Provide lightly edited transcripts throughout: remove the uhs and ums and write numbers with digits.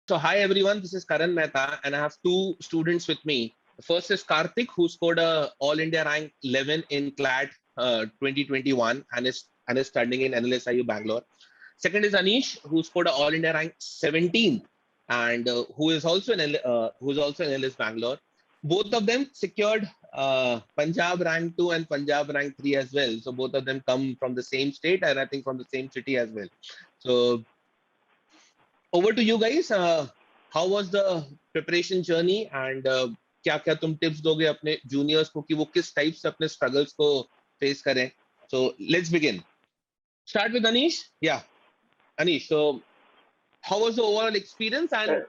So hi everyone, this is Karan Mehta and I have two students with me. The first is Kartik, who scored a All India rank 11 in CLAT 2021 and is studying in NLSIU Bangalore. Second is Anish, who scored a All India rank 17 and who is also in NLS Bangalore. Both of them secured Punjab rank 2 and Punjab rank 3 as well. So both of them come from the same state and I think from the same city as well. So over to you guys. How was the preparation journey and क्या क्या तुम tips दोगे अपने juniors को कि वो किस type से अपने struggles को face करें? So let's begin. Start with Anish. Yeah, Anish. So how was the overall experience and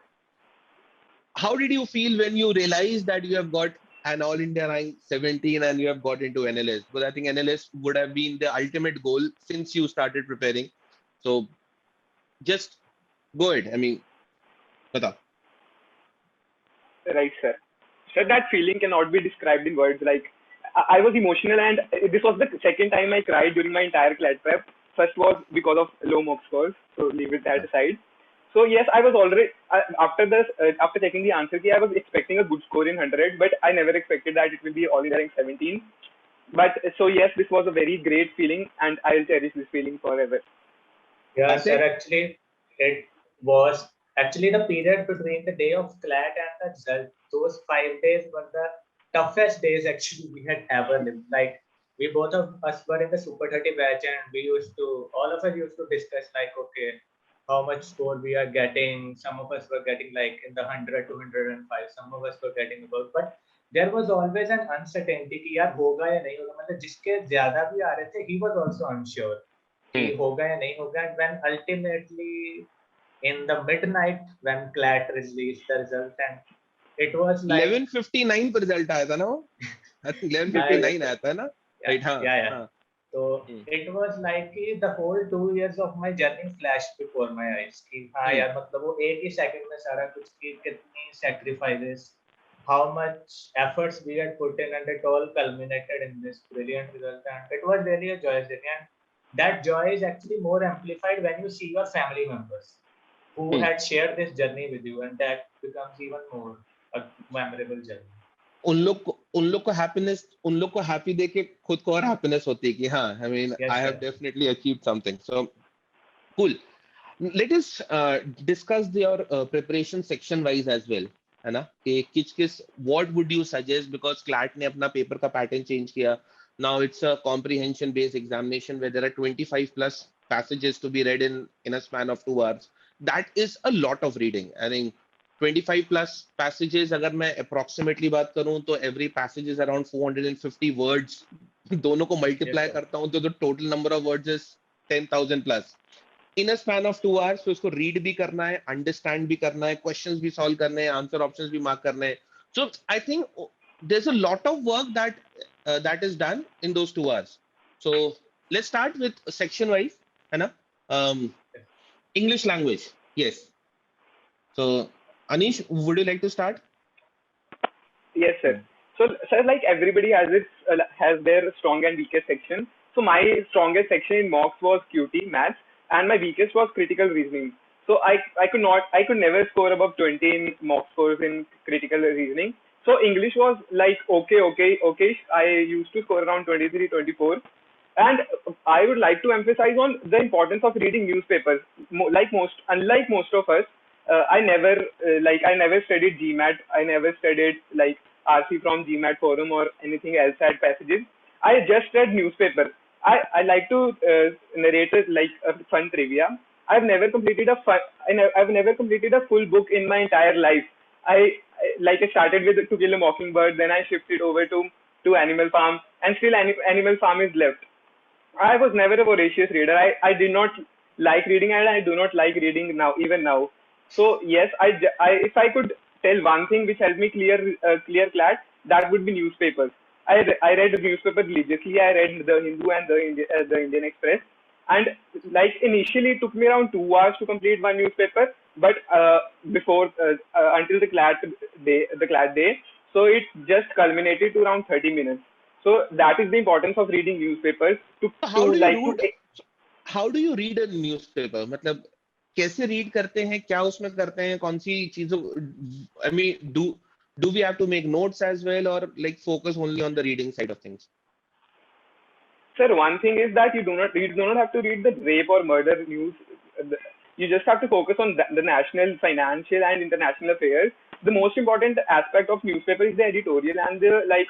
how did you feel when you realized that you have got an All India rank 17 and you have got into NLS? Because I think NLS would have been the ultimate goal since you started preparing. So just go ahead. I mean, bata. Right, sir. Sir, that feeling cannot be described in words. Like, I was emotional, and this was the second time I cried during my entire CLAT prep. First was because of low mock scores, so leave it that aside. So yes, I was already after checking the answer key, I was expecting a good score in 100, but I never expected that it will be all in rank 17. But so yes, this was a very great feeling, and I'll cherish this feeling forever. Yeah, sir. Actually, it was actually the period between the day of CLAT and the result. Those 5 days were the toughest days actually we had ever lived. Like, we both of us were in the Super 30 batch, and all of us used to discuss like, okay, how much score we are getting. Some of us were getting like in the 100 to 105. Some of us were getting about, but there was always an uncertainty कि यार होगा या नहीं होगा. मतलब जिसके ज्यादा भी आ रहे थे, he was also unsure कि होगा या नहीं होगा. And when ultimately in the midnight when CLAT released the result, and it was like 11:59 पर result आया था ना वो? I think 11:59 आया था ना? Right, हाँ. Yeah. So it was like the whole 2 years of my journey flashed before my eyes. कि हाँ यार, मतलब वो एक ही second में सारा कुछ की कितनी sacrifices, how much efforts we had put in, and it all culminated in this brilliant result. And it was really a joyous journey. And that joy is actually more amplified when you see your family members who had shared this journey with you, and that becomes even more a memorable journey. उन लोग को happy देके खुद को और happiness होती है कि हाँ, I mean, yes, I have definitely achieved something. So cool. Let us discuss your preparation section wise as well, है ना? कि what would you suggest, because CLAT ने अपना paper का pattern change किया. Now it's a comprehension based examination where there are 25 plus passages to be read in a span of 2 hours. That is a lot of reading. I think 25 plus passages, अगर मैं approximately बात करूं तो every passage is around 450 words. दोनों को multiply करता हूं तो the total number of words is 10,000 plus. In a span of 2 hours, तो इसको read भी करना है, understand भी करना है, questions भी solve करने हैं, answer options भी mark करने हैं. So I think there's a lot of work that is done in those 2 hours. So let's start with section wise, है ना? English language, yes. So Anish, would you like to start? Yes, sir. So, sir, like everybody has their strong and weakest section. So my strongest section in mocks was QT, maths, and my weakest was critical reasoning. So I could never score above 20 in mock scores in critical reasoning. So English was like okay. I used to score around 23, 24. And I would like to emphasize on the importance of reading newspapers. Unlike most of us, I never studied GMAT. I never studied like RC from GMAT forum or anything else at passages. I just read newspapers. I like to narrate it like a fun trivia. I've never completed a full book in my entire life. I started with To Kill a Mockingbird, then I shifted over to Animal Farm, and still Animal Farm is left. I was never a voracious reader. I did not like reading, and I do not like reading now, even now. So yes, if I could tell one thing which helped me clear CLAT, that would be newspapers. I read newspapers religiously. I read the Hindu and the Indian Express, and like initially it took me around 2 hours to complete one newspaper, but until the CLAT day, so it just culminated to around 30 minutes. So that is the importance of reading newspapers. How do you read a newspaper? मतलब कैसे read करते हैं, क्या उसमें करते हैं, कौन सी चीजों, I mean do we have to make notes as well, or like focus only on the reading side of things? Sir, one thing is that you do not have to read the rape or murder news. You just have to focus on the national, financial, and international affairs. The most important aspect of newspaper is the editorial and the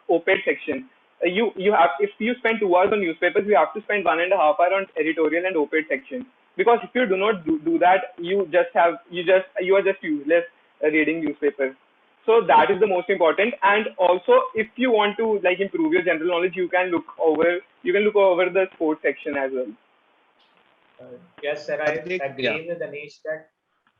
op-ed section. You have, if you spend 2 hours on newspapers, you have to spend 1.5 hours on editorial and op-ed section. Because if you do not do that, you are just useless reading newspapers. So that is the most important. And also, if you want to improve your general knowledge, you can look over the sports section as well. Yes, sir. I agree Yeah. with Anish that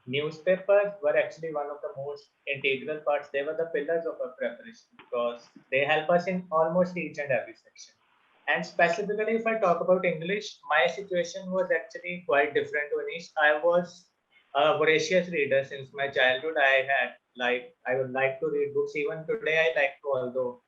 newspapers were actually one of the most integral parts. They were the pillars of our preparation because they help us in almost each and every section. And specifically, if I talk about English, my situation was actually quite different to Anish. I was a voracious reader since my childhood. I would like to read books. Even today, I like to, although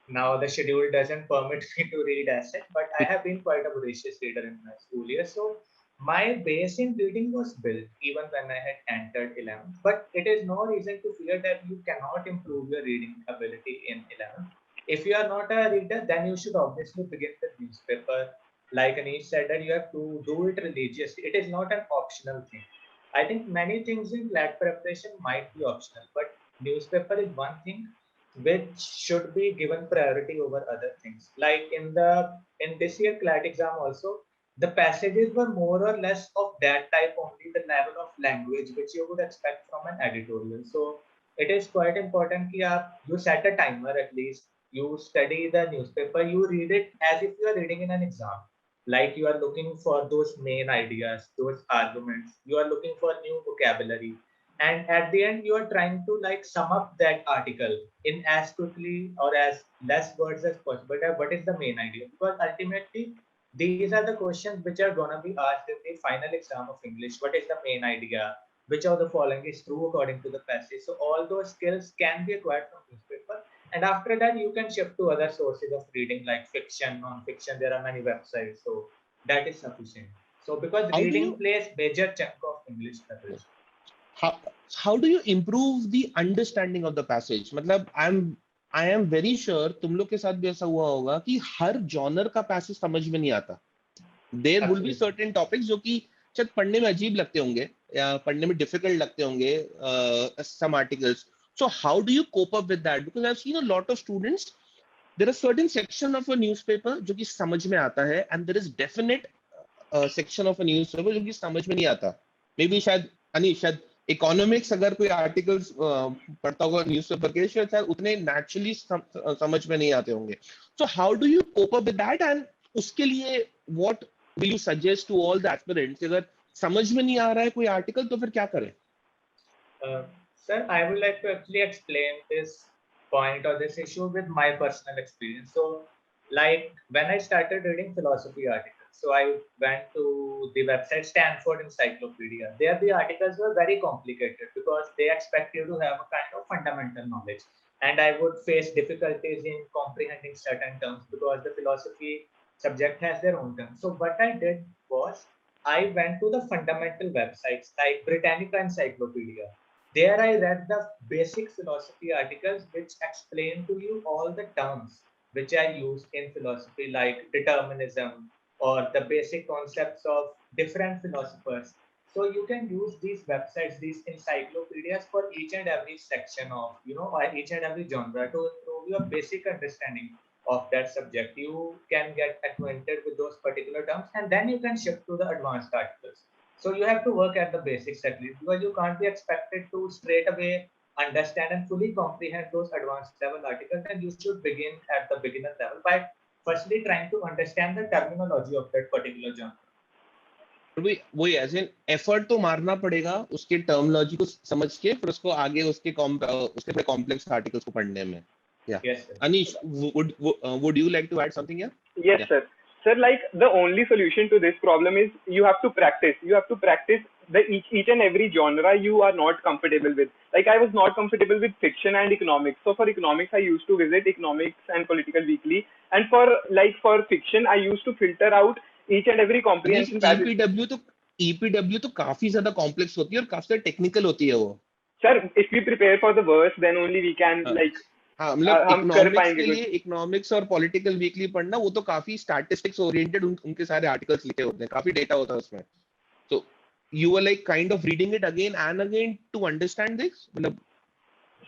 now the schedule doesn't permit me to read as such, but I have been quite a voracious reader in my school years. So my base in reading was built even when I had entered 11th. But it is no reason to fear that you cannot improve your reading ability in 11th. If you are not a reader, then you should obviously begin with newspaper. Like Anish said, that you have to do it religiously. It is not an optional thing. I think many things in CLAT preparation might be optional, but newspaper is one thing which should be given priority over other things. Like in this year CLAT exam also, the passages were more or less of that type only, the level of language which you would expect from an editorial. So it is quite important that you set a timer at least, you study the newspaper, you read it as if you are reading in an exam. Like you are looking for those main ideas, those arguments, you are looking for new vocabulary. And at the end, you are trying to sum up that article in as quickly or as less words as possible. What is the main idea? Because ultimately, these are the questions which are going to be asked in the final exam of English. What is the main idea? Which of the following is true according to the passage? So all those skills can be acquired from newspaper. And after that, you can shift to other sources of reading like fiction, non-fiction. There are many websites. So that is sufficient. So because reading plays major chunk of English preparation. How do you improve the understanding of the passage? मतलब I am very sure तुम लोग के साथ भी ऐसा हुआ होगा कि हर जॉनर का पैसेज समझ में नहीं आता. There will be certain topics जो कि शायद पढ़ने में अजीब लगते होंगे या पढ़ने में difficult लगते होंगे, some articles. So how do you cope up with that? Because I've seen a lot of students, there are certain section of a newspaper जो कि समझ में आता है, and there is definite section of a newspaper जो कि समझ में नहीं आता. Maybe शायद अनिश, शायद इकोनॉमिक्स अगर कोई आर्टिकल्स पढ़ता होगा न्यूज़पेपर के, शायद उतने नेचुरली समझ में नहीं आते होंगे. So how do you cope up with that, and उसके लिए what will you suggest to all the aspirants? अगर समझ में नहीं आ रहा है कोई आर्टिकल तो फिर क्या करें? Sir, I would like to actually explain this point or this issue with my personal experience. So, like when I started reading philosophy articles, so I went to the website Stanford Encyclopedia. There, the articles were very complicated because they expect you to have a kind of fundamental knowledge. And I would face difficulties in comprehending certain terms because the philosophy subject has their own terms. So, what I did was I went to the fundamental websites like Britannica Encyclopedia. There I read the basic philosophy articles which explain to you all the terms which are used in philosophy, like determinism or the basic concepts of different philosophers. So you can use these websites, these encyclopedias for each and every section of, each and every genre to improve your basic understanding of that subject. You can get acquainted with those particular terms and then you can shift to the advanced articles. So you have to work at the basics at least, because you can't be expected to straight away understand and fully comprehend those advanced level articles. And you should begin at the beginner level by firstly trying to understand the terminology of that particular genre. वही as in effort तो मारना पड़ेगा उसके terminology को समझ के, फिर उसको आगे उसके बड़े कॉम्प्लेक्स आर्टिकल्स को पढ़ने में. Yes, sir. Anish, would you like to add something here? Yes, sir. Sir, the only solution to this problem is you have to practice. You have to practice each and every genre you are not comfortable with. Like I was not comfortable with fiction and economics. So for economics, I used to visit Economics and Political Weekly. And for fiction, I used to filter out each and every comprehension passage. EPW तो काफी ज्यादा complex होती है और काफी ज्यादा technical होती है वो. Sir, if we prepare for the worst, then only we can like हाँ मतलब हम कर इकोनॉमिक्स पाएंगे के कुछ. लिए इकोनॉमिक्स और पॉलिटिकल वीकली पढ़ना वो तो काफी स्टैटिस्टिक्स ओरिएंटेड उनके सारे आर्टिकल्स लिखे होते हैं, काफी डेटा होता है उसमें. So you were like kind of reading it again and again to understand this? मतलब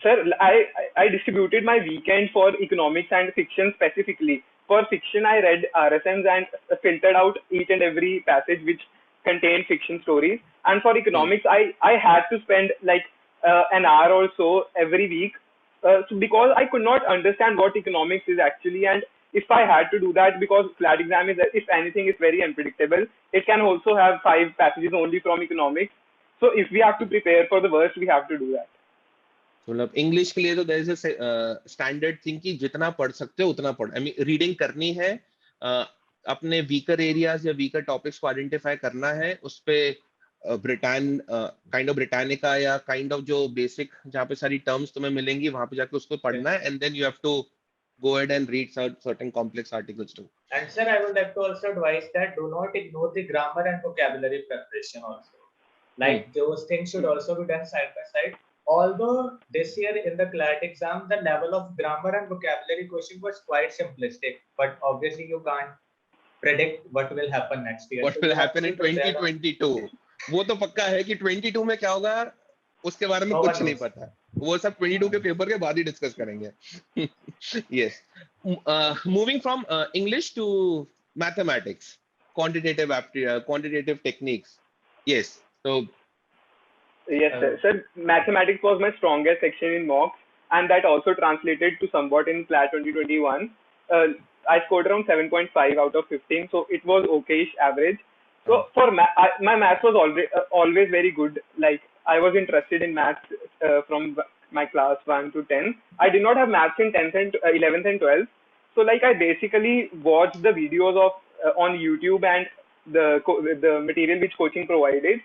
Sir, I distributed my weekend for economics and fiction specifically. For fiction, I read RSMs and filtered out each and every passage which contained fiction stories. And for economics, I had to spend like an hour or so every week, so because I could not understand what economics is actually. And if I had to do that, because CLAT exam is, if anything, is very unpredictable, it can also have 5 passages only from economics. So if we have to prepare for the worst, we have to do that. मतलब English के लिए तो there is a standard thing कि जितना पढ़ सकते हो उतना पढ़. आई मीन रीडिंग करनी है, अपने वीकर एरियाज या वीकर टॉपिक्स को आइडेंटिफाई करना है, उस पे काइंड ऑफ ब्रिटानिका या काइंड ऑफ जो बेसिक जहाँ पे सारी टर्म्स तुम्हें मिलेंगी वहां पे जाके उसको पढ़ना है, and then you have to go ahead and read certain complex articles too. And sir, I would like to also advise that do not ignore the grammar and vocabulary preparation also. Like those things should also be done side by side. Although this year in the CLAT exam, the level of grammar and vocabulary question was quite simplistic, but obviously you can't predict what will happen next year. What will happen in 2022? वो तो पक्का है कि 22 में क्या होगा उसके बारे में कुछ नहीं पता. वो सब 22 के पेपर के बाद ही डिस्कस करेंगे. Yes. Moving from English to mathematics, quantitative techniques. Yes. So yes, sir. Sir, mathematics was my strongest section in mocks, and that also translated to somewhat in CLAT 2021. I scored around 7.5 out of 15, so it was okayish average. So for my maths was always very good. Like I was interested in maths from my class 1 to 10. I did not have maths in 10th and 11th and 12th. So like I basically watched the videos of on YouTube and the material which coaching provided.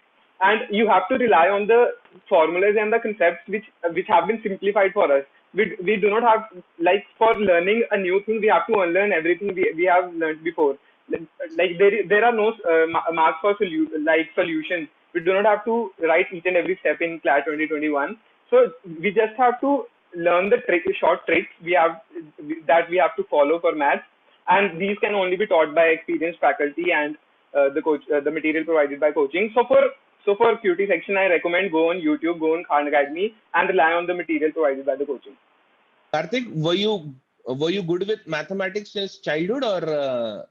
And you have to rely on the formulas and the concepts which have been simplified for us. We do not have, like, for learning a new thing, we have to unlearn everything we have learned before. Like there are no marks for solutions. We do not have to write each and every step in CLAT 2021. So we just have to learn the short tricks we have to follow for maths, and these can only be taught by experienced faculty and the material provided by coaching. So for QT section, I recommend go on YouTube, go on Khan Academy, and rely on the material provided by the coaching. Kartik, were you good with mathematics since childhood, or?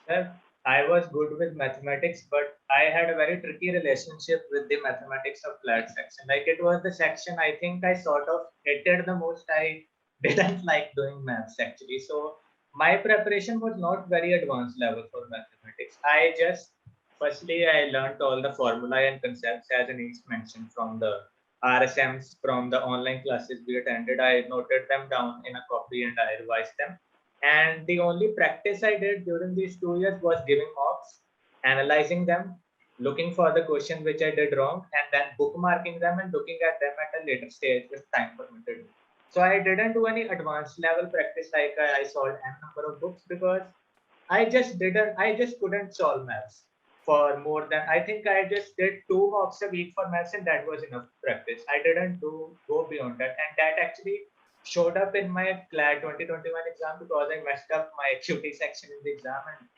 Sir, I was good with mathematics, but I had a very tricky relationship with the mathematics of CLAT section. Like it was the section I think I sort of hated the most. I didn't like doing maths actually. So my preparation was not very advanced level for mathematics. Firstly, I learned all the formulae and concepts as Anish mentioned from the RSMs, from the online classes we attended. I noted them down in a copy and I revised them. And the only practice I did during these 2 years was giving mocks, analyzing them, looking for the question which I did wrong, and then bookmarking them and looking at them at a later stage if time permitted. So I didn't do any advanced level practice like I solved n number of books because I just couldn't solve maths for more than, I think I just did 2 mocks a week for maths and that was enough practice. I didn't go beyond that, and that actually showed up in my CLAT 2021 exam because I messed up my QT section in the exam and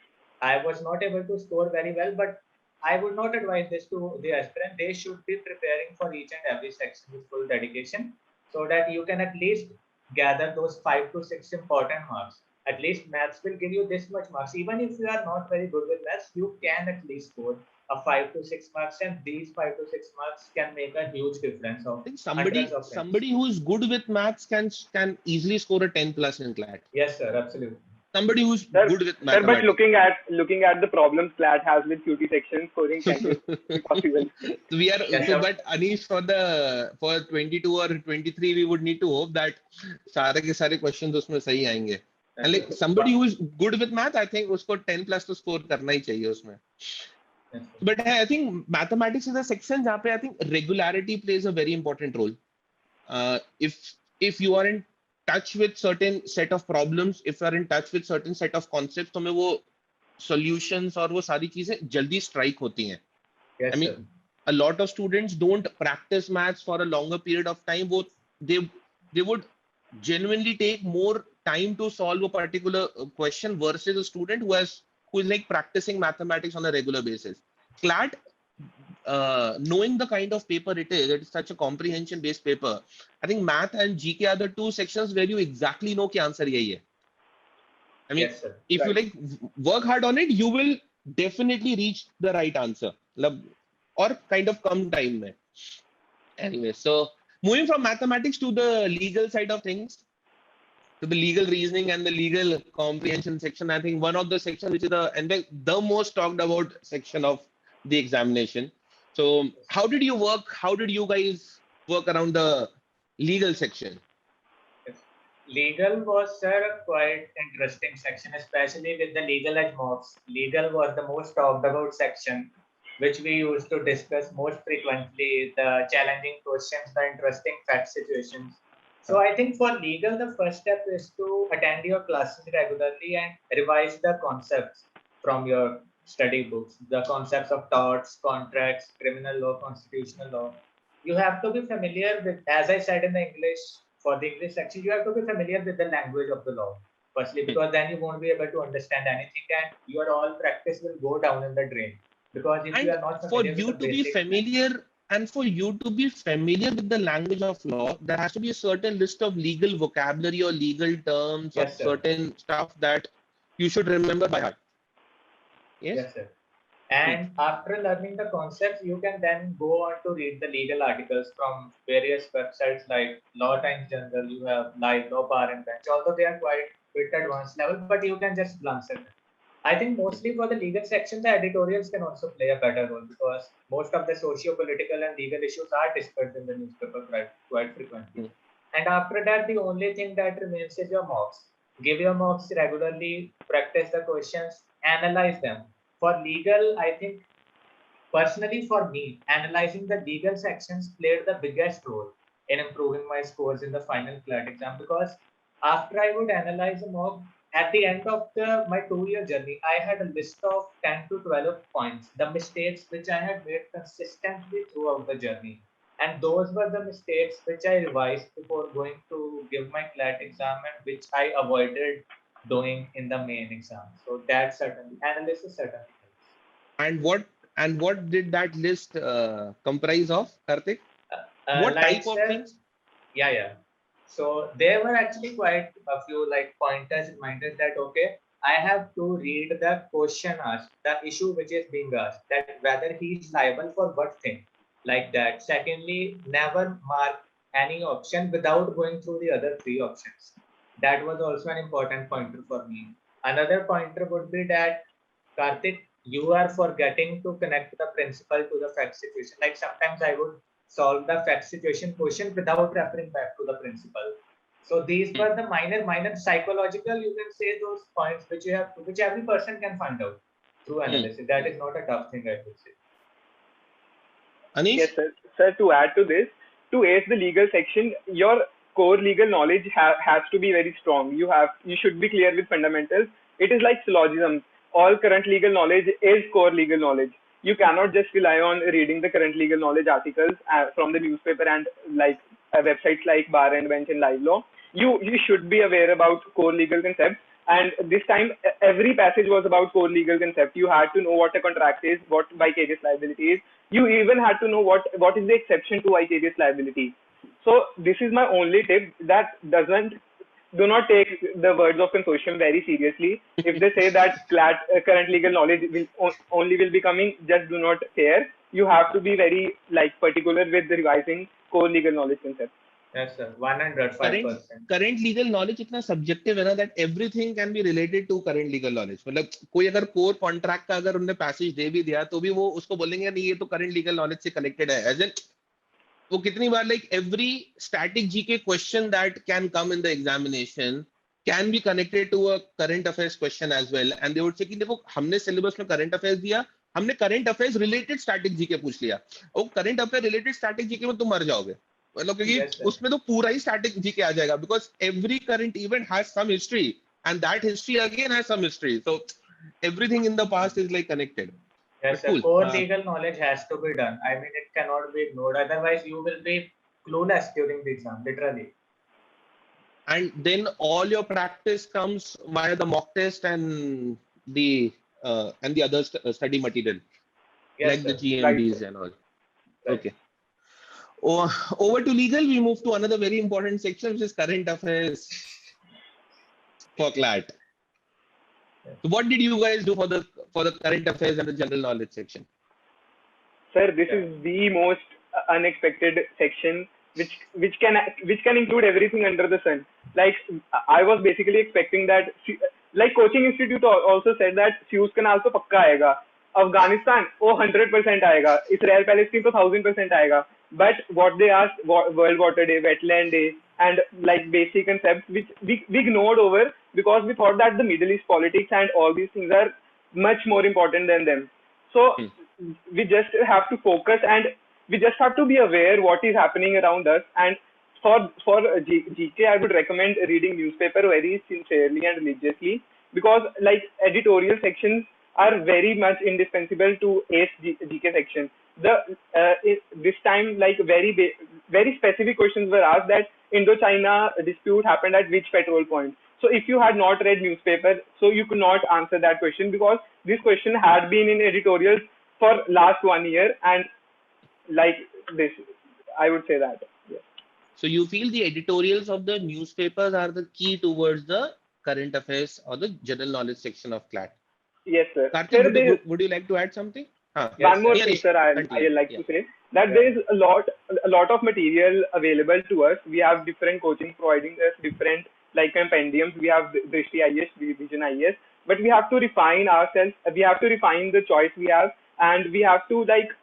I was not able to score very well. But I would not advise this to the aspirant. They should be preparing for each and every section with full dedication so that you can at least gather those 5 to 6 important marks. At least maths will give you this much marks. Even if you are not very good with maths, you can at least score a 5 to 6 marks, and these 5 to 6 marks can make a huge difference. I think somebody who's good with maths can easily score a 10 plus in CLAT. Yes, sir, absolutely. Somebody who's good with mathematics. But looking at the problems CLAT has with QT section, scoring 10 is impossible. But Anish, for 22 or 23, we would need to hope that सारे के सारे questions उसमें सही आएंगे. And like somebody who is good with math, I think उसको 10 plus तो score करना ही चाहिए उसमें. But I think mathematics is a section जहाँ पे I think regularity plays a very important role. If you are in touch with certain set of problems, if you are in touch with certain set of concepts, तो में वो solutions और वो सारी चीजें जल्दी strike होती हैं. Yes, I mean, sir. a lot of students don't practice maths for a longer period of time. Both they would genuinely take more time to solve a particular question versus a student who is like practicing mathematics on a regular basis. CLAT, knowing the kind of paper it's such a comprehension based paper. I think math and GK are the two sections where you exactly know कि answer यही है. I mean, Yes, sir. if you Right. like work hard on it, you will definitely reach the right answer. Or kind of come time mein. Anyway, so moving from mathematics to the legal side of things, to the legal reasoning and the legal comprehension section, I think one of the sections which is the most talked about section of the examination. So how did you work? How did you guys work around the legal section? Yes. Legal was, sir, a quite interesting section, especially with the LegalEdge mocks. Legal was the most talked about section, which we used to discuss most frequently, the challenging questions, the interesting fact situations. So I think for legal, the first step is to attend your classes regularly and revise the concepts from your study books, the concepts of torts, contracts, criminal law, constitutional law. You have to be familiar with, as I said in the English, for the English section, you have to be familiar with the language of the law. Firstly, because then you won't be able to understand anything and your all practice will go down in the drain. Because if you And are not for familiar with the you to be basic familiar with the language of law, there has to be a certain list of legal vocabulary or legal terms or yes, sir. certain stuff that you should remember by heart. Yes. Yes, sir. And after learning the concepts, you can then go on to read the legal articles from various websites like Law Times Journal, you have Live Law Bar and Bench, although they are quite bit advanced level, but you can just glance at them. I think mostly for the legal section, the editorials can also play a better role because most of the socio-political and legal issues are discussed in the newspaper quite frequently. And after that, the only thing that remains is your mocks. Give your mocks regularly, practice the questions, analyze them. For legal, I think personally for me, analyzing the legal sections played the biggest role in improving my scores in the final CLAT exam because after I would analyze a mock, at the end of my 2-year journey, I had a list of 10 to 12 points, the mistakes which I had made consistently throughout the journey. And those were the mistakes which I revised before going to give my CLAT exam and which I avoided doing in the main exam. So that certainly, analysis certainly helps. And what did that list comprise of, Kartik? What Like type of sir, things? yeah. So there were actually quite a few like pointers, reminders that okay, I have to read the question asked, the issue which is being asked, that whether he is liable for what thing, like that. Secondly, never mark any option without going through the other 3 options. That was also an important pointer for me. Another pointer would be that Kartik, you are forgetting to connect the principle to the fact situation. Like sometimes I would solve the fact situation question without referring back to the principle. So these were the minor psychological, you can say, those points which you have, which every person can find out through analysis. That is not a tough thing, I would say. Yes, Anish? sir. Sir, to add to this, to ace the legal section, your core legal knowledge has to be very strong. You should be clear with fundamentals. It is like syllogisms. All current legal knowledge is core legal knowledge. You cannot just rely on reading the current legal knowledge articles from the newspaper and like websites like Bar and Bench and Live Law. You should be aware about core legal concepts. And this time, every passage was about core legal concept. You had to know what a contract is, what vicarious liability is. You even had to know what is the exception to vicarious liability. So this is my only tip that doesn't do not take the words of consortium very seriously. If they say that CLAT current legal knowledge only will be coming, just do not care. You have to be very like particular with the revising core legal knowledge concepts. Yes, sir. current 105%. current legal knowledge इतना subjective है ना that everything can be related to current legal knowledge. मतलब कोई अगर core contract का अगर उन्होंने passage दे भी दिया तो भी वो उसको बोलेंगे नहीं ये तो current legal knowledge से connected है. As in वो कितनी बार like every static GK question that can come in the examination can be connected to a current affairs question as well. And they would say कि देखो हमने syllabus में current affairs दिया, हमने current affairs related static GK पूछ लिया. वो current affairs related static GK में तुम मर जाओगे. मतलब क्योंकि Yes, sir. उसमें तो पूरा ही स्टैटिक जीके आ जाएगा because every current event has some history and that history again has some history so everything in the past is like connected. Yes, But the cool. core legal knowledge has to be done. I mean, it cannot be ignored. Otherwise, you will be clueless during the exam, literally. And then all your practice comes via the mock test the and the other study material, Yes, like the sir. Right, GMBs sir. and all. Right. Okay. Over to legal, we move to another very important section, which is current affairs for CLAT. So what did you guys do for the current affairs and the general knowledge section? Sir, this Yeah. is the most unexpected section, which can include everything under the sun. Like I was basically expecting that, like coaching institute also said that Fuse can also pakka आएगा. Afghanistan, oh 100% आएगा. Israel Palestine तो 1000% आएगा. But what they asked, World Water Day, Wetland Day, and like basic concepts which we ignored over because we thought that the Middle East politics and all these things are much more important than them. So Hmm. we just have to focus and we just have to be aware what is happening around us. And for GK, I would recommend reading newspaper very sincerely and religiously, because like editorial sections are very much indispensable to ace GK section. This time, like very specific questions were asked, that Indo-China dispute happened at which petrol point. So if you had not read newspaper, so you could not answer that question, because this question had been in editorials for last 1 year, and like this, I would say that. Yes, So you feel the editorials of the newspapers are the key towards the current affairs or the general knowledge section of CLAT. yes, sir. Kartik, Sir, there would you like to add something? Yes, one sir. more Yeah, thing, Anish, sir. I continue. like Yeah. to say that Yeah. there is a lot of material available to us. We have different coaching providing us different like compendiums. We have Drishti IS, Vision IS, but we have to refine ourselves. We have to refine the choice we have, and we have to like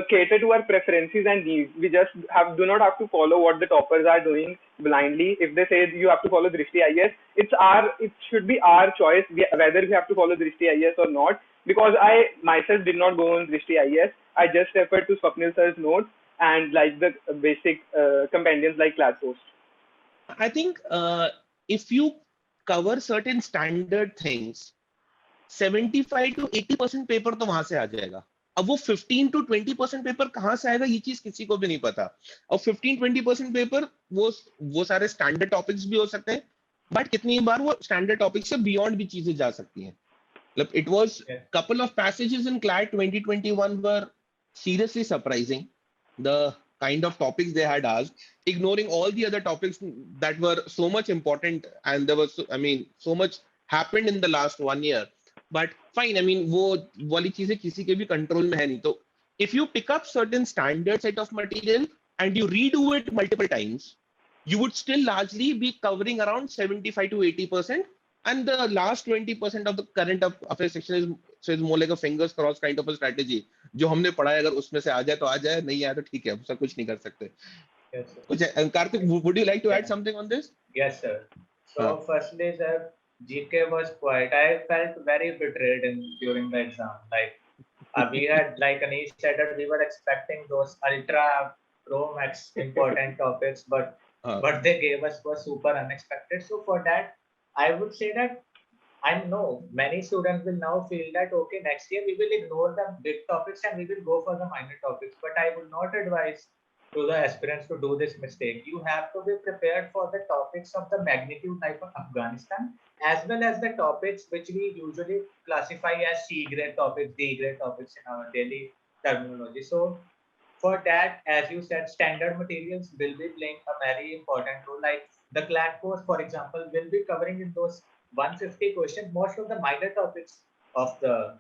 cater to our preferences and needs. We just do not have to follow what the toppers are doing blindly. If they say you have to follow Drishti IS, it should be our choice whether we have to follow Drishti IS or not. Because I myself did not go on Drishti IS, I just referred to Swapnil sir's notes and like the basic compendiums like CLAT Post. I think if you cover certain standard things, 75 to 80% paper तो वहां से आ जाएगा. अब वो 15 to 20% paper कहाँ से आएगा, ये चीज किसी को भी नहीं पता. और 15-20% पेपर वो सारे स्टैंडर्ड टॉपिक्स भी हो सकते हैं, बट कितनी बार वो स्टैंडर्ड टॉपिक से बियॉन्ड भी चीजें जा सकती हैं. मतलब it was couple of passages in CLAT 2021 were seriously surprising. The kind of topics they had asked, ignoring all the other topics that were so much important, and there was, I mean, so much happened in the last 1 year. But fine, I mean, वो वाली चीजें किसी के भी control में है नहीं. तो if you pick up certain standard set of material and you redo it multiple times, you would still largely be covering around 75 to 80%. And the last 20% of the current affairs section is more like a fingers crossed kind of a strategy. जो हमने पढ़ा है, अगर उसमें से आ जाए तो आ जाए, नहीं आया तो ठीक है, उसका कुछ नहीं कर सकते. Yes, sir. कुछ Kartik, would you like to add something on this? Yes, sir. So firstly, sir, GK was quiet. I felt very betrayed during the exam. Like we had, like Anish said, that we were expecting those ultra pro max important topics, but what they gave us was super unexpected. So for that, I would say that I know many students will now feel that okay, next year we will ignore the big topics and we will go for the minor topics. But I would not advise to the aspirants to do this mistake. You have to be prepared for the topics of the magnitude type of Afghanistan, as well as the topics which we usually classify as C grade topics, D grade topics in our daily terminology. So for that, as you said, standard materials will be playing a very important role. Like the CLAT course, for example, will be covering in those 150 questions most of the minor topics of the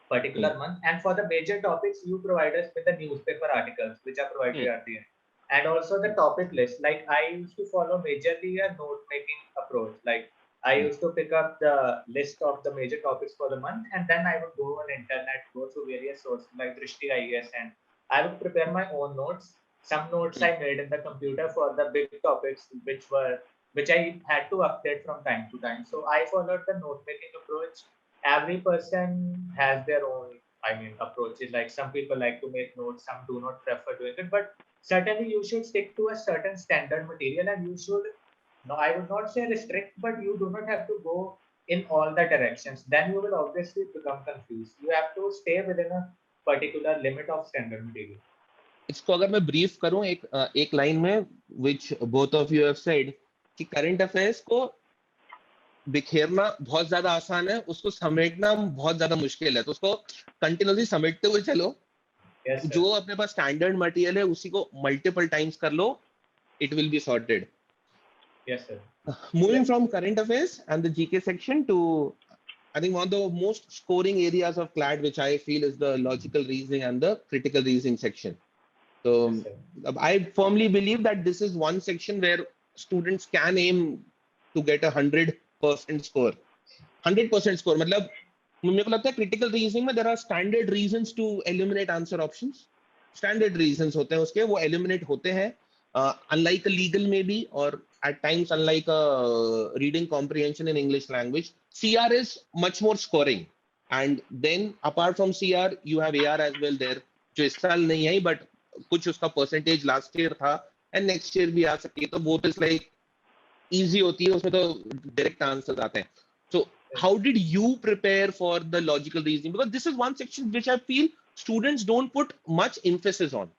particular month. And for the major topics, you provide us with the newspaper articles which are provided at the end. And also the topic list. Like I used to follow majorly a note-making approach. Like I used to pick up the list of the major topics for the month, and then I would go on internet, go to various sources like Drishti IS, and I would prepare my own notes. Some notes I made in the computer for the big topics, which I had to update from time to time. So I followed the note-making approach. Every person has their own, approaches. Like some people like to make notes, some do not prefer doing it. But certainly you should stick to a certain standard material, and you should, no, I would not say restrict, but you do not have to go in all the directions, then you will obviously become confused. You have to stay within a particular limit of standard material. इसको अगर मैं brief करूं एक line में, which both of you have said, कि current affairs को बिखेरना बहुत ज्यादा आसान है, उसको समेटना बहुत ज्यादा मुश्किल है. तो उसको कंटिन्यूअसली समेटते हुए चलो. Yes, जो अपने पास स्टैंडर्ड मटेरियल है उसी को मल्टीपल टाइम्स कर लो, it will be sorted. Yes, sir. Moving from current affairs and the GK section to, I think one of the most scoring areas of CLAT, which I feel is the logical reasoning and the critical reasoning section. So Yes, I firmly believe that this is one section where students can aim to get 100% score. 100% score. मतलब मुझे को लगता है critical reasoning में there are standard reasons to eliminate answer options. Standard reasons होते हैं उसके, वो eliminate होते हैं. Unlike a legal maybe, or at times unlike a reading comprehension in English language, CR is much more scoring. And then apart from CR, you have AR as well there, जो इस साल नहीं आई, but कुछ उसका percentage last year था, and next year भी आ सकती है. तो वो is like easy होती है, उसमें तो direct answers आते हैं. So how did you prepare for the logical reasoning? Because this is one section which I feel students don't put much emphasis on.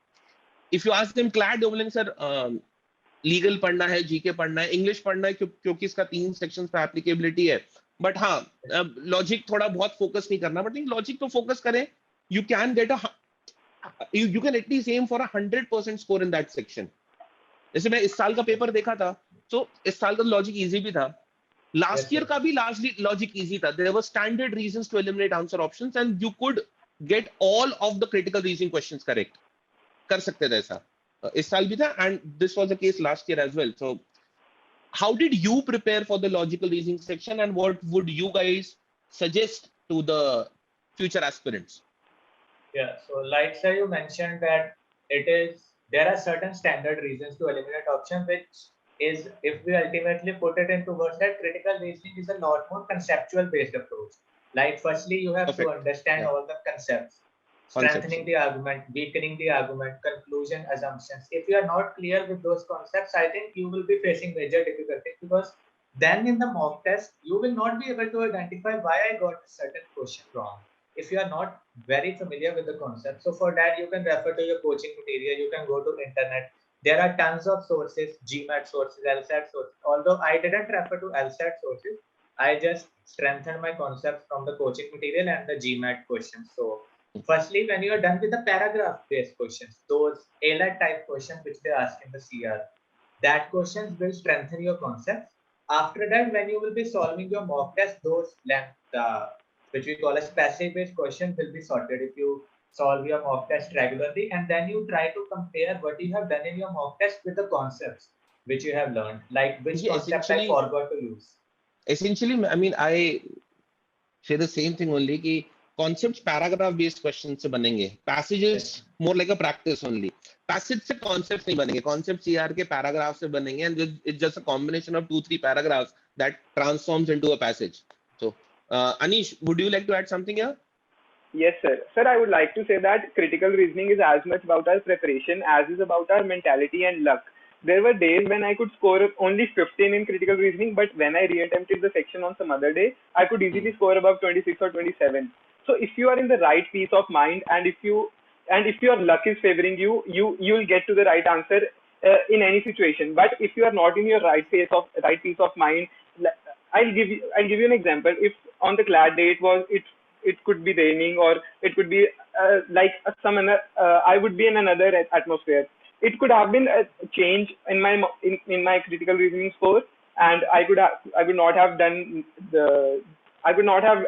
If you ask them CLAT, they will say, sir, legal पढ़ना है, GK पढ़ना है, English पढ़ना है, क्योंकि इसका 3 sections पे applicability है. But हाँ, logic थोड़ा बहुत focus नहीं करना. But logic तो focus करें, you can get you can at least aim for 100% score in that section. जैसे मैं इस साल का पेपर देखा था, तो इस साल का logic easy भी था. Last year का भी largely logic easy था. There were standard reasons to eliminate answer options, and you could get all of the critical reasoning questions correct. कर सकते थे ऐसा. इस साल भी था, and this was the case last year as well. So how did you prepare for the logical reasoning section, and what would you guys suggest to the future aspirants? Yeah, so like sir, you mentioned that there are certain standard reasons to eliminate option, which is, if we ultimately put it into words, that critical reasoning is a lot more conceptual based approach. Like firstly, you have to understand all the concepts, strengthening the argument, weakening the argument, conclusion, assumptions. If you are not clear with those concepts, I think you will be facing major difficulties, because then in the mock test, you will not be able to identify why I got a certain question wrong, if you are not very familiar with the concept. So for that, you can refer to your coaching material, you can go to internet. There are tons of sources, GMAT sources, LSAT sources. Although I didn't refer to LSAT sources, I just strengthened my concepts from the coaching material and the GMAT questions. So firstly, when you are done with the paragraph-based questions, those ALET type questions which they ask in the CR, that questions will strengthen your concepts. After that, when you will be solving your mock test, those length, which we call as passive-based questions, will be sorted if you solve your mock test regularly, and then you try to compare what you have done in your mock test with the concepts which you have learned, like which concept I forgot to use. Essentially, I mean, I say the same thing only, कि concepts paragraph-based questions से बनेंगे. Passages more like a practice only. Passage से concepts नहीं बनेंगे. Concepts CR के paragraph से बनेंगे, and it's just a combination of 2-3 paragraphs that transforms into a passage. So, Anish, would you like to add something here? Yes, sir. Sir, I would like to say that critical reasoning is as much about our preparation as is about our mentality and luck. There were days when I could score only 15 in critical reasoning, but when I re-attempted the section on some other day, I could easily score above 26 or 27. So if you are in the right peace of mind, and if your luck is favoring you, you'll get to the right answer in any situation. But if you are not in your right peace of mind, I'll give you an example. If on the CLAT day it could be raining, or it could be I would be in another atmosphere. It could have been a change in my critical reasoning score, and I could not have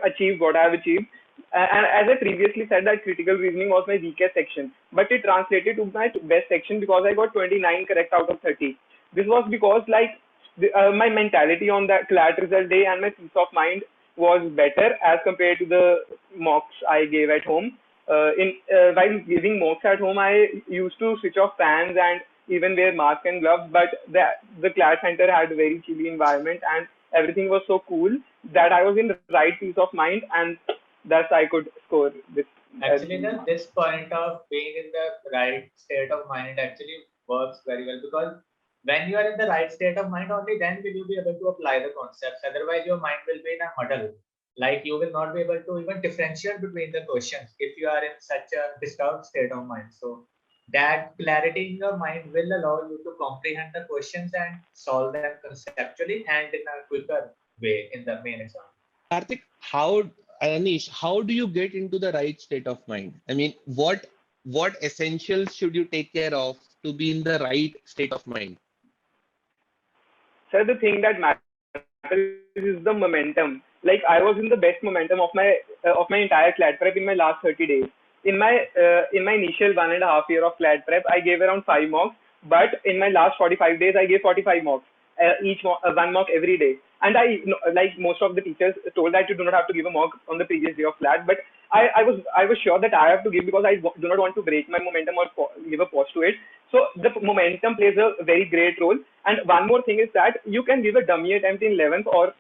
achieved what I have achieved. And as I previously said, that critical reasoning was my weakest section, but it translated to my best section because I got 29 correct out of 30. This was because my mentality on that CLAT result day and my peace of mind was better as compared to the mocks I gave at home. While giving mocks at home, I used to switch off fans and even wear mask and gloves, but the CLAT center had a very chilly environment and everything was so cool that I was in the right peace of mind, and thus I could score this. Actually, this point of being in the right state of mind actually works very well, because When you are in the right state of mind, only then will you be able to apply the concepts. Otherwise, your mind will be in a muddle. Like you will not be able to even differentiate between the questions if you are in such a disturbed state of mind. So that clarity in your mind will allow you to comprehend the questions and solve them conceptually and in a quicker way in the main exam. Kartik, Anish, how do you get into the right state of mind? I mean, what essentials should you take care of to be in the right state of mind? So the thing that matters is the momentum. Like I was in the best momentum of my entire CLAT prep in my last 30 days. In my initial 1.5 year of CLAT prep, I gave around 5 mocks, but in my last 45 days, I gave 45 mocks. One mock every day. And like most of the teachers told that you do not have to give a mock on the previous day of CLAT, but I was sure that I have to give because do not want to break my momentum or give a pause to it. So the momentum plays a very great role. And one more thing is that you can give a dummy attempt in 11th, or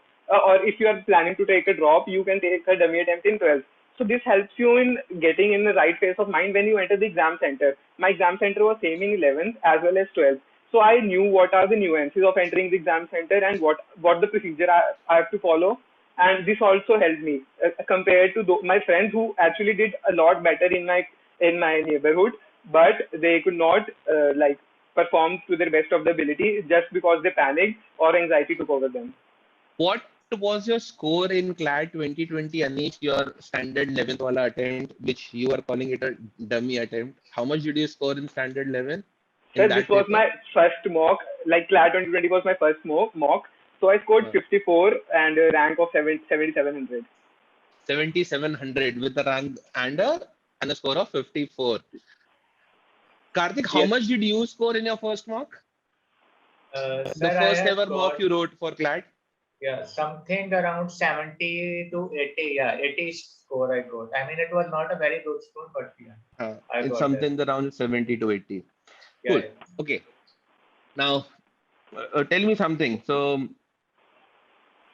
if you are planning to take a drop, you can take a dummy attempt in 12th. So this helps you in getting in the right phase of mind when you enter the exam center. My exam center was same in 11th as well as 12th. So I knew what are the nuances of entering the exam center and what the procedure I have to follow. And this also helped me compared to my friends who actually did a lot better in my neighborhood, but they could not perform to their best of their ability just because they panicked or anxiety took over them. What was your score in CLAT 2020, Anish, your standard 11th wala attempt, which you are calling it a dummy attempt? How much did you score in standard 11 in Sir, this that was paper? my first mock. Like CLAT 2020 was my first mock. So I scored Uh, 54 and a rank of 7,700. 7,700 with a rank and a score of 54. Kartik, how Yes. much did you score in your first mock? The Sir, I first had ever mock got you wrote for CLAT? yeah something around 70 to 80. Yeah, 80 score I got. I mean, it was not a very good score, but yeah, I It's got there. something around 70 to 80. Yeah, Cool. yeah. Okay. Now, tell me something. So,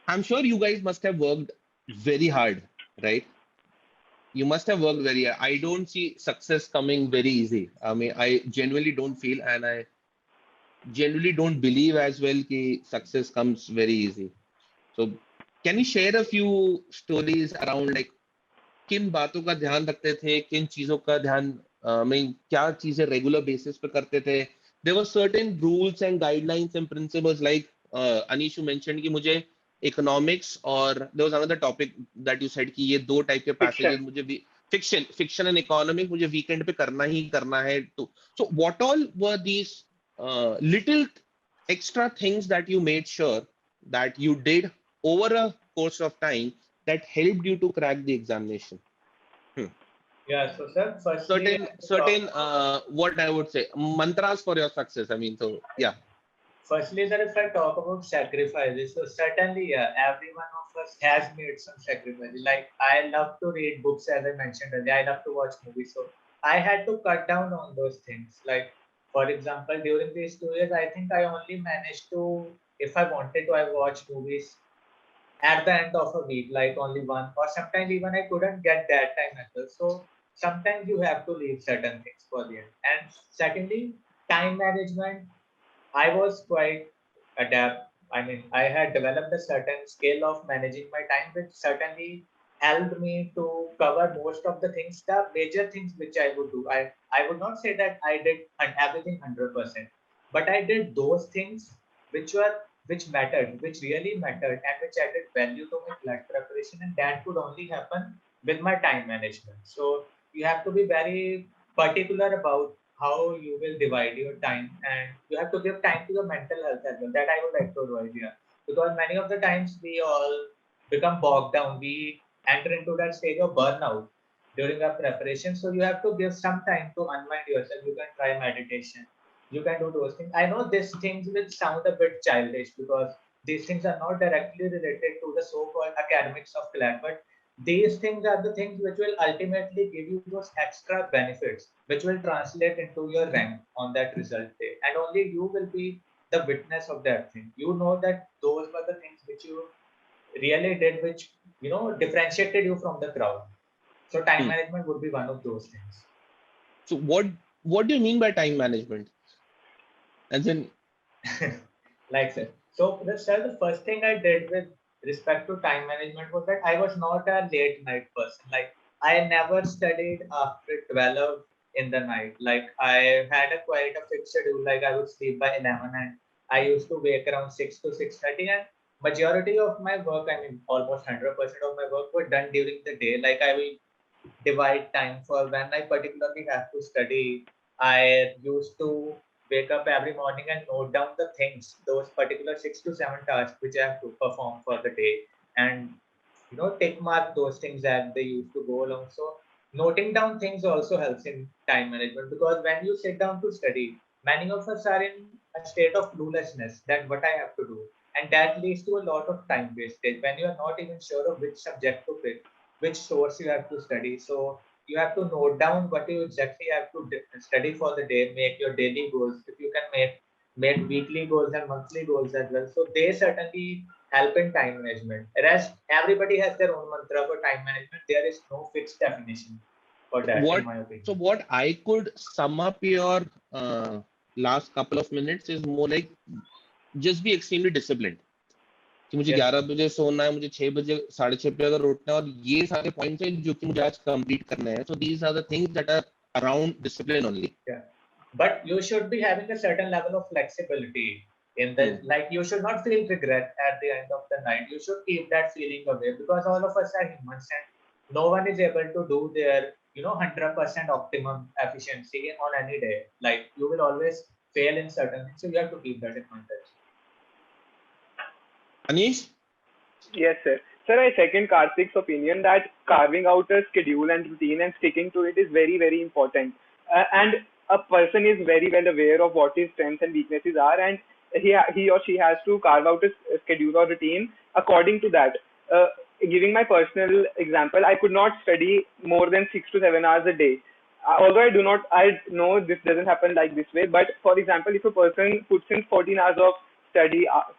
I'm sure you guys must have worked very hard, right? You must have worked very hard. I don't see success coming very easy. I mean, I genuinely don't feel, and I genuinely don't believe as well that success comes very easy. So, can you share a few stories around like किन बातों का ध्यान रखते थे, किन चीजों का ध्यान में क्या चीजें रेगुलर बेसिस पे करते थे? There were certain rules and guidelines and principles like Anish you mentioned कि मुझे economics और there was another topic that you said कि ये दो टाइप के Fiction. passages मुझे fiction and economics मुझे weekend पे करना ही करना है तो so what all were these little extra things that you made sure that you did over a course of time that helped you to crack the examination? Hmm. Yeah, so sir, firstly, I Certain, have to talk certain, about what I would say, mantras for your success. I mean, so yeah. firstly, sir, if I talk about sacrifices, so certainly, yeah, every one of us has made some sacrifices. Like I love to read books, as I mentioned earlier. I love to watch movies, so I had to cut down on those things. Like, for example, during these 2 years, I think I only managed to, if I wanted to, I watched movies at the end of a week, like only one, or sometimes even I couldn't get that time as well. So sometimes you have to leave certain things for the end. And secondly, time management. I was quite adept. I mean, I had developed a certain skill of managing my time, which certainly helped me to cover most of the things, the major things which I would do. I would not say that I did everything 100%, but I did those things which mattered, which really mattered, and which added value to my CLAT preparation, and that could only happen with my time management. So you have to be very particular about how you will divide your time, and you have to give time to your mental health as well. That I would like to advise here, because many of the times we all become bogged down. We enter into that stage of burnout during our preparation. So you have to give some time to unwind yourself. You can try meditation. You can do those things. I know these things will sound a bit childish because these things are not directly related to the so-called academics of CLAT, but these things are the things which will ultimately give you those extra benefits, which will translate into your rank on that result day. And only you will be the witness of that thing. You know that those were the things which you really did, which differentiated you from the crowd. So time Hmm. management would be one of those things. So what do you mean by time management? As in, Like that. So the first thing I did with respect to time management was that I was not a late night person. Like I never studied after 12 in the night. Like I had a quite a fixed schedule. Like I would sleep by 11 and I used to wake around 6 to 6:30, and majority of my work, I mean almost 100% of my work were done during the day. Like I will divide time for when I particularly have to study. I used to wake up every morning and note down the things, those particular 6 to 7 tasks which I have to perform for the day, and tick mark those things as they used to go along. So noting down things also helps in time management, because when you sit down to study, many of us are in a state of cluelessness that what I have to do, and that leads to a lot of time wastage when you are not even sure of which subject to pick, which source you have to study. So you have to note down what you exactly have to study for the day, make your daily goals. If you can make weekly goals and monthly goals as well. So they certainly help in time management. Whereas everybody has their own mantra for time management. There is no fixed definition for that, in my opinion. What I could sum up your last couple of minutes is more like just be extremely disciplined. कि मुझे 11 बजे सोना है, मुझे 6 बजे 6:30 पे अगर उठना है, और ये सारे पॉइंट्स हैं जो कि मुझे आज कंप्लीट करने हैं. So these are the things that are around discipline only. Yeah, but you should be having a certain level of flexibility in the like you should not feel regret at the end of the night. You should keep that feeling away, because all of us are humans and no one is able to do their 100% optimum efficiency on any day. Like you will always fail in certain things, so you have to keep that in mind. Anish? Yes, sir. Sir, I second Kartik's opinion that carving out a schedule and routine and sticking to it is very, very important. And a person is very well aware of what his strengths and weaknesses are, and he or she has to carve out a schedule or routine according to that. Giving my personal example, I could not study more than 6 to 7 hours a day. Although I know this doesn't happen like this way, but for example, if a person puts in 14 hours of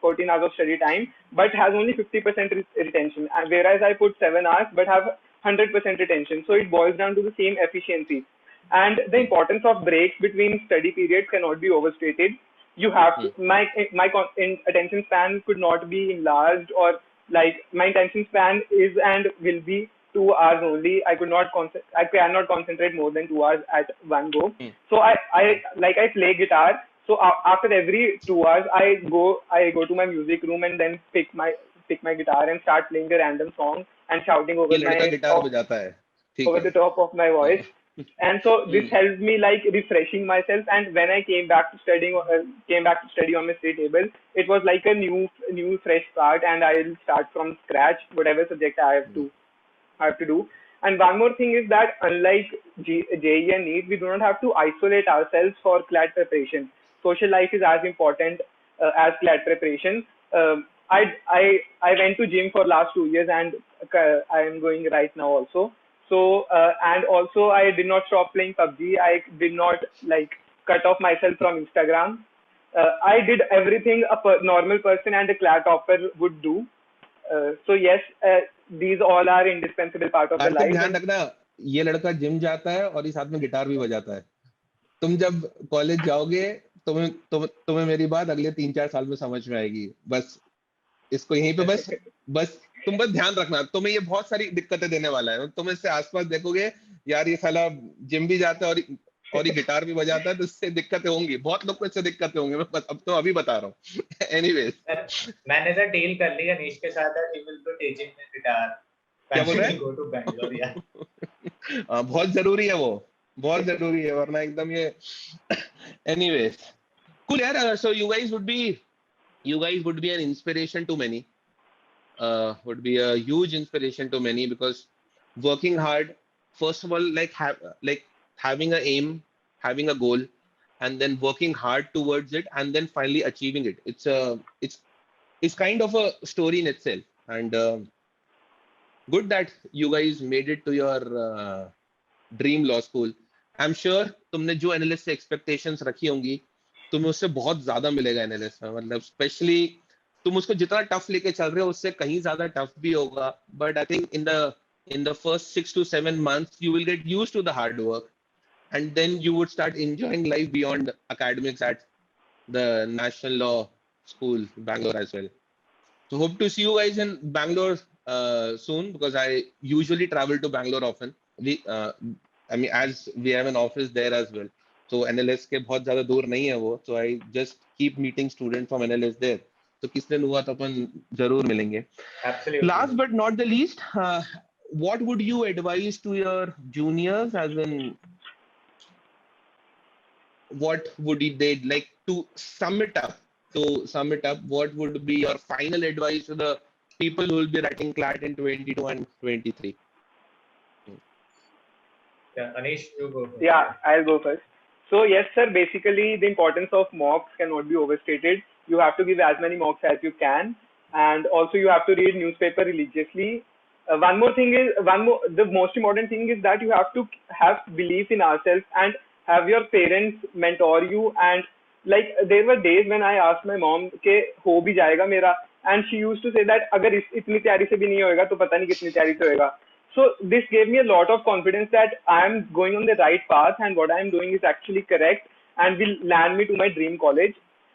14 hours of study time, but has only 50% retention, whereas I put 7 hours but have 100% retention. So it boils down to the same efficiency. And the importance of breaks between study periods cannot be overstated. You have to, my attention span could not be enlarged, or like my attention span is and will be 2 hours only. I cannot concentrate more than 2 hours at one go. So I play guitar. So after every 2 hours, I go to my music room and then pick my guitar and start playing a random song and shouting over the top of my voice. And so this helped me like refreshing myself. And when I came back to study on my state table, it was like a new fresh start, and I'll start from scratch whatever subject I have to do. And one more thing is that unlike JEE and NEET, we do not have to isolate ourselves for CLAT preparation. Social life is as important as CLAT preparation. I went to gym for last 2 years, and I am going right now also. So and also I did not stop playing PUBG. I did not like cut off myself from Instagram. I did everything a normal person and a CLAT topper would do. So yes, these all are indispensable part of the life. ध्यान रखना, ये लड़का gym जाता है और इस साथ में गिटार भी बजाता है. तुम जब कॉलेज जाओगे तुम्हें मेरी बात अगले 3-4 साल में समझ में आएगी. बस इसको यहीं पे बस तुम बस ध्यान रखना. तुम्हें ये बहुत सारी दिक्कतें देने वाला है. तुम इससे आसपास देखोगे, यार ये साला जिम भी जाता है और ये गिटार भी बजाता है, तो इससे दिक्कतें होंगी. बहुत लोग को इससे दिक्कतें होंगी. मैं अब तो अभी बता रहा हूँ. एनीवेज, मैंने सर डील कर ली अनीश के साथ है, he will be teaching me guitar. क्या बोल रहे हैं? Go to Bangalore यार. बहुत जरूरी है वो, बहुत जरूरी है, वरना एकदम ये. एनीवेज, cool यार. So you guys would be an inspiration to many. Would be a huge inspiration to many, because working hard, first of all, like having an aim, having a goal, and then working hard towards it, and then finally achieving it. It's kind of a story in itself. And good that you guys made it to your dream law school. I'm sure तुमने जो analyst से expectations रखी होंगी, तुम्हें उससे बहुत ज्यादा मिलेगा एनालिस्ट में. मतलब स्पेशली तुम उसको जितना टफ लेके चल रहे हो उससे कहीं ज्यादा टफ भी होगा. But I think in the first 6 to 7 months you will get used to the hard work, and then you would start enjoying life beyond academics at the National Law School, Bangalore as well. So hope to see you guys in Bangalore soon, because I usually travel to Bangalore often. I mean, as we have an office there as well. So NLS के बहुत ज़्यादा दूर नहीं है वो. So I just keep meeting students from NLS there. So किस दिन हुआ तो अपन जरूर मिलेंगे. Absolutely. Last but not the least, what would you advise to your juniors, as in what would they like to sum it up? To sum it up, what would be your final advice to the people who will be writing CLAT in 22 and 23? Yeah, Anish, you go first. Yeah, I'll go first. So yes, sir. Basically, the importance of mocks cannot be overstated. You have to give as many mocks as you can, and also you have to read newspaper religiously. The most important thing is that you have to have belief in ourselves and have your parents mentor you. And like there were days when I asked my mom के हो भी जाएगा मेरा, and she used to say that अगर इतनी तैयारी से भी नहीं होएगा तो पता नहीं कितनी तैयारी से होएगा. So this gave me a lot of confidence that I'm going on the right path and what I'm doing is actually correct and will land me to my dream college.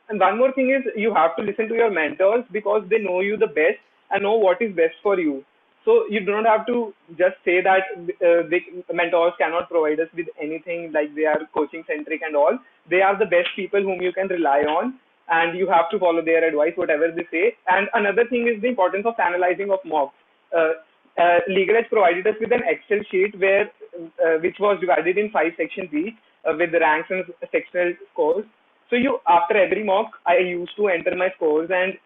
And one more thing is you have to listen to your mentors because they know you the best and know what is best for you. So you do not have to just say that the mentors cannot provide us with anything, like they are coaching centric and all. They are the best people whom you can rely on, and you have to follow their advice, whatever they say. And another thing is the importance of analyzing of mocks. LegalEdge provided us with an Excel sheet which was divided in 5 sections each with the ranks and sectional scores. So after every mock, I used to enter my scores and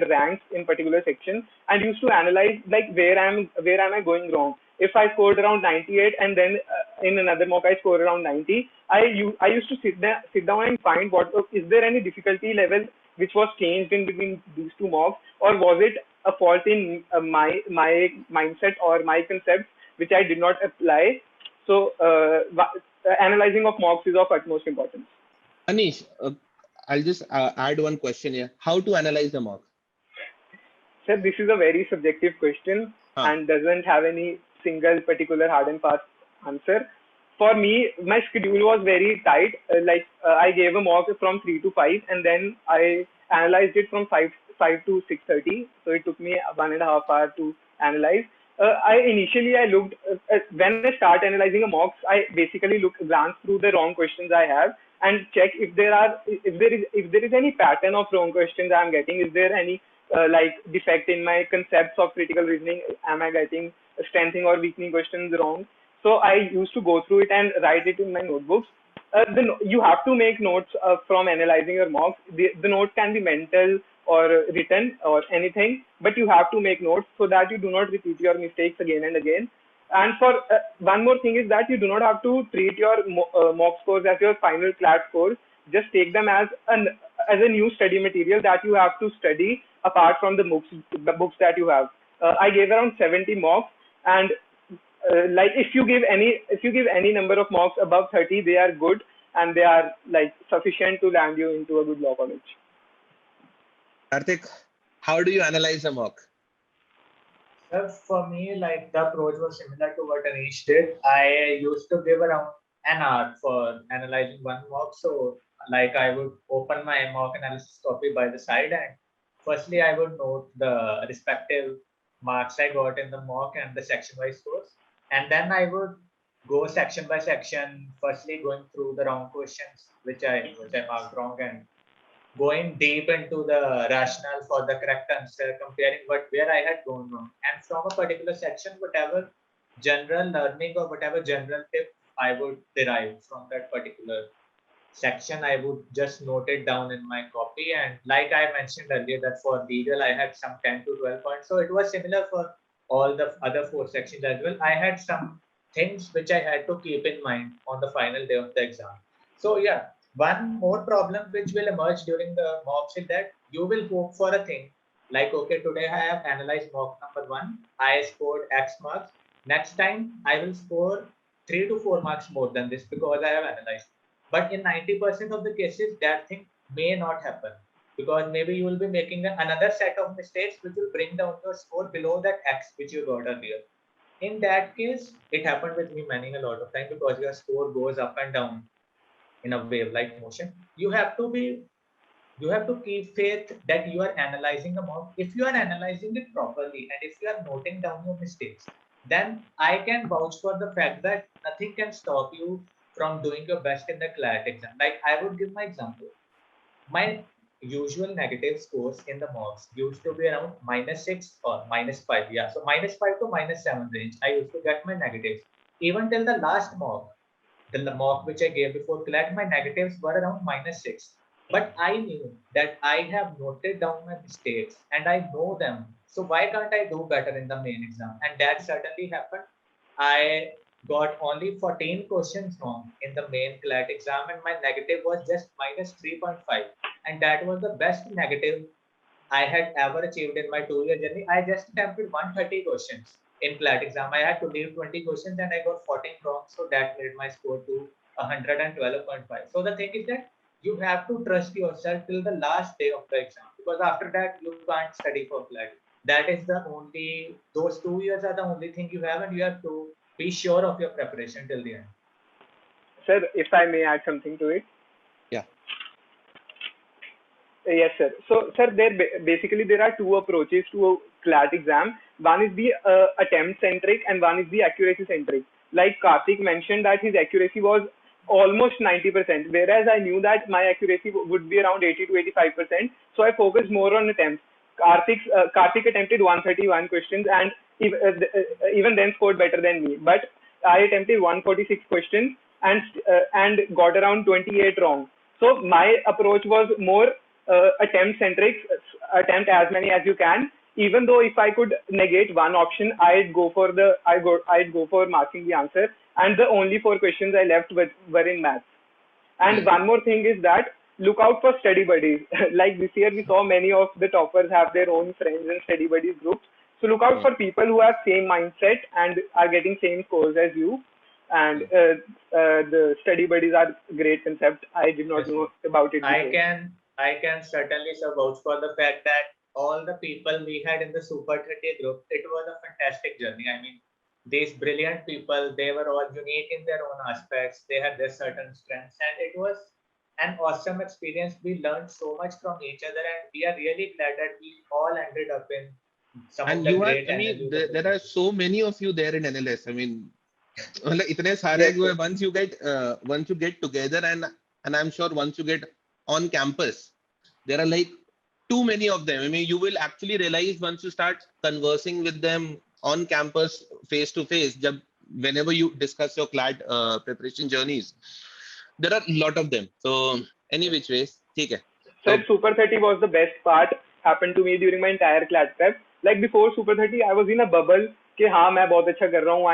ranks in particular sections, and used to analyze like where am I going wrong. If I scored around 98 and then in another mock I scored around 90, I used to sit down and find what is there any difficulty level which was changed in between these two mocks, or was it a fault in my mindset or my concepts which I did not apply. So analyzing of mocks is of utmost importance. Anish, I'll just add one question here. How to analyze the mock? Sir, this is a very subjective question and doesn't have any single particular hard and fast answer. For me, my schedule was very tight. I gave a mock from 3 to 5 and then I analyzed it from 5 to 6:30. So it took me 1.5 hours to analyze. I looked when I start analyzing a mocks, I basically glance through the wrong questions I have and check if there is any pattern of wrong questions I'm getting. Is there any defect in my concepts of critical reasoning? Am I getting strengthening or weakening questions wrong? So I used to go through it and write it in my notebooks. You have to make notes from analyzing your mocks. The notes can be mental or written or anything, but you have to make notes so that you do not repeat your mistakes again and again. And for one more thing is that you do not have to treat your mock scores as your final CLAT scores. Just take them as a new study material that you have to study apart from the books that you have. I gave around 70 mocks, and if you give any number of mocks above 30, they are good and they are sufficient to land you into a good law college. Kartik, how do you analyze a mock? For me, the approach was similar to what Anish did. I used to give around an hour for analyzing one mock. So I would open my mock analysis copy by the side, and firstly I would note the respective marks I got in the mock and the section-wise scores. And then I would go section by section, firstly going through the wrong questions, which I marked wrong, and going deep into the rationale for the correct answer, comparing where I had gone wrong. And from a particular section, whatever general learning or whatever general tip I would derive from that particular section, I would just note it down in my copy. And like I mentioned earlier, that for legal, I had some 10 to 12 points. So it was similar for all the other 4 sections as well. I had some things which I had to keep in mind on the final day of the exam. So yeah, one more problem which will emerge during the mocks is that you will hope for a thing like, okay, today I have analyzed mock number 1, I scored X marks. Next time I will score 3 to 4 marks more than this because I have analyzed. But in 90% of the cases, that thing may not happen, because maybe you will be making another set of mistakes which will bring down your score below that X which you got earlier. In that case, it happened with me a lot of time, because your score goes up and down in a wave-like motion. You have to keep faith that you are analyzing the mock. If you are analyzing it properly and if you are noting down your mistakes, then I can vouch for the fact that nothing can stop you from doing your best in the CLAT exam. Like I would give my example. My usual negative scores in the mocks used to be around -6 or -5. Yeah, so -5 to -7 range. I used to get my negatives. Even till the last mock, till the mock which I gave before CLAT, my negatives were around -6. But I knew that I have noted down my mistakes and I know them. So why can't I do better in the main exam? And that certainly happened. I got only 14 questions wrong in the main CLAT exam and my negative was just -3.5. And that was the best negative I had ever achieved in my 2-year journey. I just attempted 130 questions in CLAT exam. I had to leave 20 questions and I got 14 wrong. So that made my score to 112.5. So the thing is that you have to trust yourself till the last day of the exam, because after that you can't study for CLAT. That is the only, those 2 years are the only thing you have, and you have to be sure of your preparation till the end. Sir, if I may add something to it. Yeah. Yes, sir. So, sir, basically there are two approaches to a CLAT exam. One is the attempt-centric and one is the accuracy-centric. Like Kartik mentioned that his accuracy was almost 90%, whereas I knew that my accuracy would be around 80 to 85%. So I focused more on attempts. Kartik attempted 131 questions and even then scored better than me. But I attempted 146 questions and got around 28 wrong. So my approach was more attempt centric, attempt as many as you can. Even though if I could negate one option, I'd go for marking the answer. And the only 4 questions I left were in maths. And one more thing is that look out for study buddies. Like this year, we saw many of the toppers have their own friends and study buddies groups. So look out for people who have same mindset and are getting same scores as you. And the study buddies are great concept. I did not know about it before. I can certainly vouch for the fact that all the people we had in the Super 30 group, it was a fantastic journey. I mean, these brilliant people, they were all unique in their own aspects. They had their certain strengths, and it was an awesome experience. We learned so much from each other, and we are really glad that we all ended up in some of the great. I mean, there are so many of you there in NLS. I mean, itne sare once you get together, and I'm sure once you get on campus, there are like too many of them. I mean, you will actually realize once you start conversing with them on campus face to face, whenever you discuss your CLAT preparation journeys, there are a lot of them. So any which ways, okay. So Super 30 was the best part happened to me during my entire CLAT prep. Like before Super 30, I was in a bubble कि हाँ मैं बहुत अच्छा कर रहा हूँ.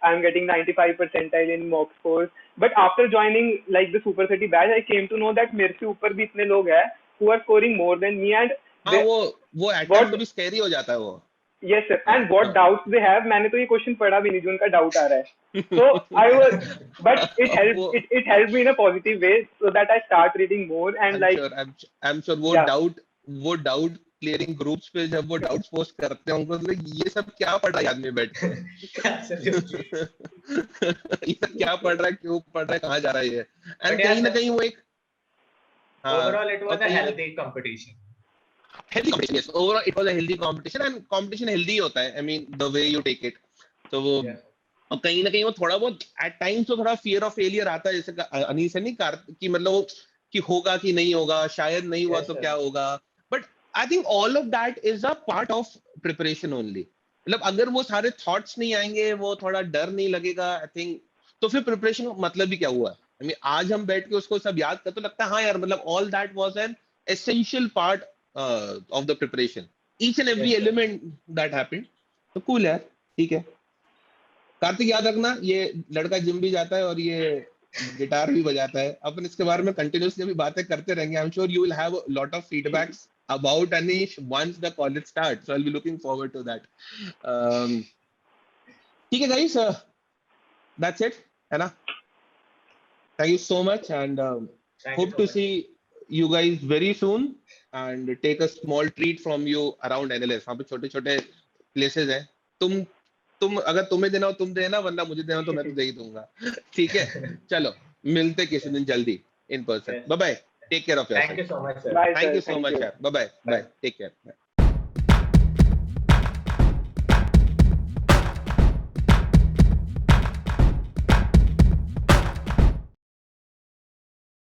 I am getting 95 percentile in mock scores. But after joining like the Super 30 batch, I came to know that मेरे से ऊपर भी इतने लोग हैं who are scoring more than me, and वो attempt भी scary हो जाता है वो. Yes sir, and what doubts they have, मैंने तो ये question पढ़ा भी नहीं जो उनका doubt आ रहा है. So I was, but it helped me in a positive way so that I start reading more and I'm sure वो doubt clearing groups पे जब वो doubts post करते हैं उनको like ये सब क्या पढ़ रहा है आदमी बैठ के. ये सब क्या पढ़ रहा है, क्यों पढ़ रहा है, कहाँ जा रहा है ये. And कहीं ना कहीं वो एक overall it was a healthy competition. Yes. Overall, it was a healthy competition, and competition healthy होता है. I mean, the way you take it. So वो और कहीं ना कहीं वो थोड़ा बहुत at times तो थोड़ा fear of failure आता है, जैसे अनीश नहीं कि मतलब वो कि होगा कि नहीं होगा, शायद नहीं हुआ तो क्या होगा. But I think all of that is a part of preparation only. मतलब अगर वो सारे thoughts नहीं आएंगे, वो थोड़ा डर नहीं लगेगा, I think तो फिर preparation का मतलब भी क्या हुआ. I mean, आज हम बैठ के उसको सब याद करते तो लगता है हाँ यार, मतलब all that was an essential part of the preparation. Each and every element that happened. तो cool यार, ठीक है. कार्तिक याद रखना, ये लड़का जिम भी जाता है और ये गिटार भी बजाता है. अपन इसके बारे में कंटिन्यूसली भी बातें करते रहेंगे. I'm sure you will have a lot of feedbacks about Anish once the college starts. So I'll be looking forward to that. ठीक है guys, that's it, है ना? Thank you so much, and hope to see you guys very soon and take a small treat from you around NLS. वहाँ पे छोटे-छोटे places हैं. तुम अगर तुम्हें देना हो तुम देना, वरना मुझे देना तो मैं तो दे ही दूंगा. ठीक है, चलो मिलते किसी दिन जल्दी in person. Bye bye. Take care of yourself. Thank you so much, sir. Bye, Thank sir. you so Thank much, you. sir. Bye bye. Bye. Take care. Bye.